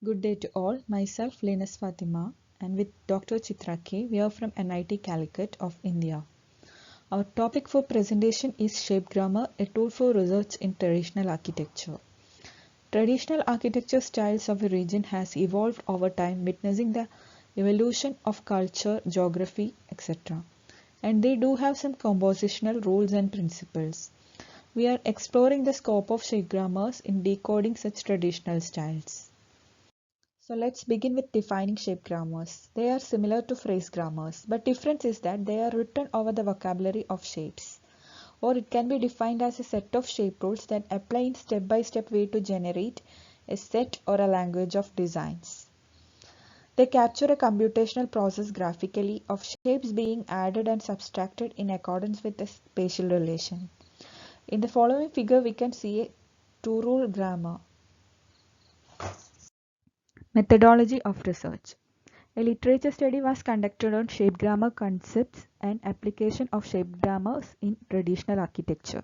Good day to all. Myself Linus Fatima and with Dr. Chitra K. We are from NIT Calicut of India. Our topic for presentation is Shape Grammar, a tool for research in traditional architecture. Traditional architecture styles of a region has evolved over time, witnessing the evolution of culture, geography, etc. And they do have some compositional rules and principles. We are exploring the scope of shape grammars in decoding such traditional styles. So let's begin with defining shape grammars. They are similar to phrase grammars, but difference is that they are written over the vocabulary of shapes. Or it can be defined as a set of shape rules that apply in step-by-step way to generate a set or a language of designs. They capture a computational process graphically of shapes being added and subtracted in accordance with a spatial relation. In the following figure, we can see a two-rule grammar. Methodology of research. A literature study was conducted on shape grammar concepts and application of shape grammars in traditional architecture.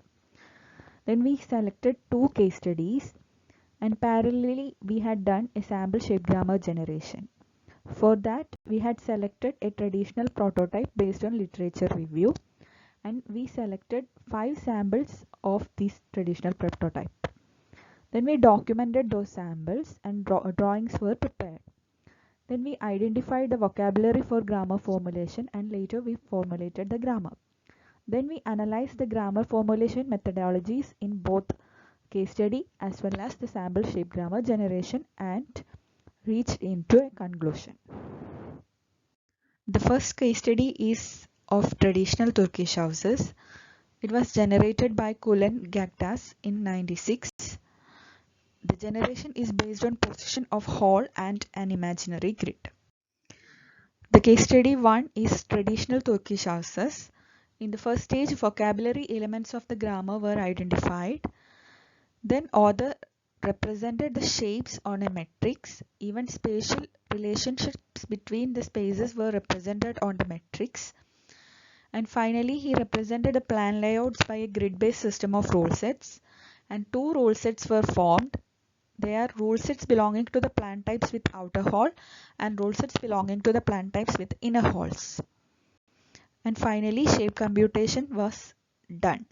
Then we selected two case studies and parallelly we had done a sample shape grammar generation. For that we had selected a traditional prototype based on literature review and we selected 5 samples of this traditional prototype. Then we documented those samples and drawings were prepared. Then we identified the vocabulary for grammar formulation and later we formulated the grammar. Then we analyzed the grammar formulation methodologies in both case study as well as the sample shape grammar generation and reached into a conclusion. The first case study is of traditional Turkish houses. It was generated by Kulen Gaktas in 96. The generation is based on position of hall and an imaginary grid. The case study 1 is traditional Turkish houses. In the first stage, vocabulary elements of the grammar were identified. Then author represented the shapes on a matrix. Even spatial relationships between the spaces were represented on the matrix. And finally, he represented the plan layouts by a grid-based system of rule sets. And two rule sets were formed. They are rule sets belonging to the plan types with outer hall and rule sets belonging to the plan types with inner halls. And finally, shape computation was done.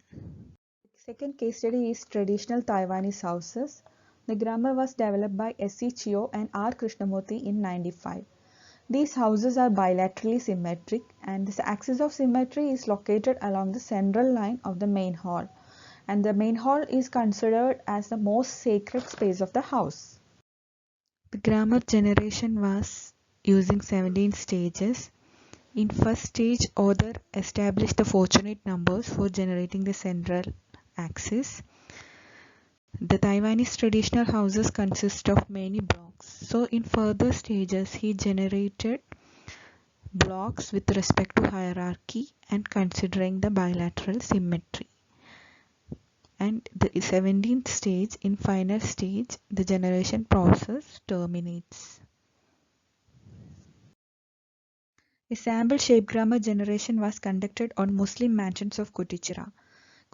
Second case study is traditional Taiwanese houses. The grammar was developed by S.C. Chio and R. Krishnamurthy in 95. These houses are bilaterally symmetric and this axis of symmetry is located along the central line of the main hall. And the main hall is considered as the most sacred space of the house. The grammar generation was using 17 stages. In first stage, author established the fortunate numbers for generating the central axis. The Taiwanese traditional houses consist of many blocks. So in further stages, he generated blocks with respect to hierarchy and considering the bilateral symmetry. And the 17th stage, in final stage, the generation process terminates. A sample shape grammar generation was conducted on Muslim mansions of Kutichira.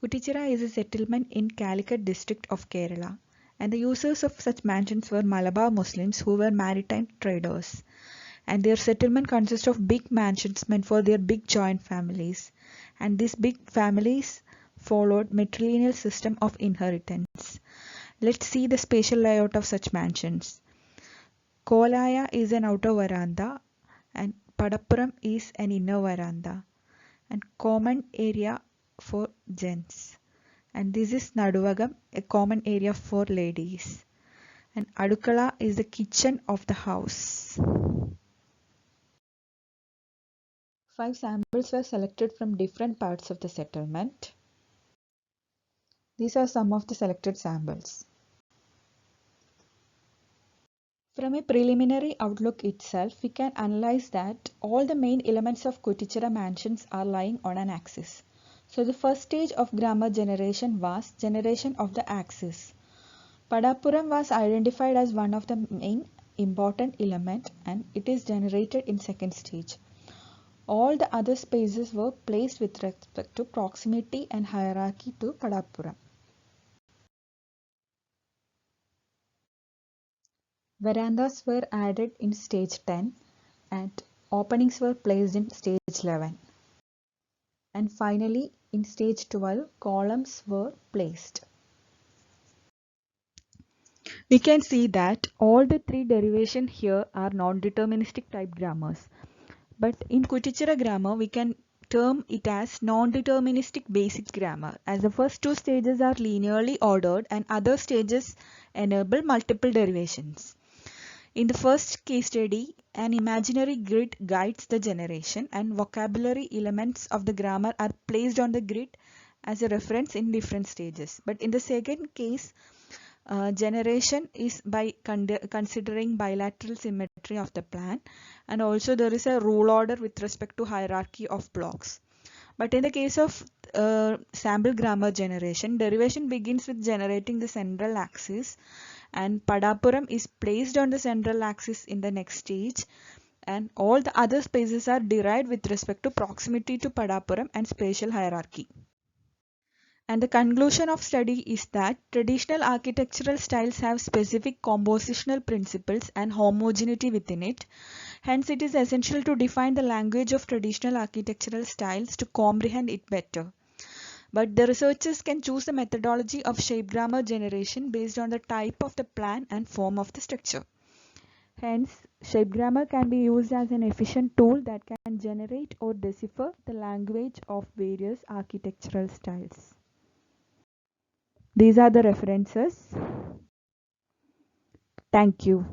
Kutichira is a settlement in Calicut district of Kerala, and the users of such mansions were Malabar Muslims who were maritime traders. And their settlement consists of big mansions meant for their big joint families. And these big families followed matrilineal system of inheritance. Let's see the spatial layout of such mansions. Kolaya is an outer veranda and Padappuram is an inner veranda and common area for gents. And this is Naduvagam, a common area for ladies. And Adukala is the kitchen of the house. 5 samples were selected from different parts of the settlement. These are some of the selected samples. From a preliminary outlook itself, we can analyze that all the main elements of Kutichira mansions are lying on an axis. So the first stage of grammar generation was generation of the axis. Padappuram was identified as one of the main important element and it is generated in second stage. All the other spaces were placed with respect to proximity and hierarchy to Padappuram. 。 . 。 . . . . . . . . . . . . . . . . . . . . . . . . . . . . . . . . . . . . . . . . . . . . . . . . . . . . Verandas were added in stage 10 and openings were placed in stage 11. And finally, in stage 12, columns were placed. We can see that all the three derivations here are non-deterministic type grammars. But in Kutichira grammar, we can term it as non-deterministic basic grammar, as the first two stages are linearly ordered and other stages enable multiple derivations. In the first case study, an imaginary grid guides the generation and vocabulary elements of the grammar are placed on the grid as a reference in different stages. But in the second case, generation is by considering bilateral symmetry of the plan, and also there is a rule order with respect to hierarchy of blocks. But in the case of sample grammar generation, derivation begins with generating the central axis, and Padapuram is placed on the central axis in the next stage, and all the other spaces are derived with respect to proximity to Padapuram and spatial hierarchy. And the conclusion of study is that traditional architectural styles have specific compositional principles and homogeneity within it. Hence, it is essential to define the language of traditional architectural styles to comprehend it better. But the researchers can choose the methodology of shape grammar generation based on the type of the plan and form of the structure. Hence, shape grammar can be used as an efficient tool that can generate or decipher the language of various architectural styles. These are the references. Thank you.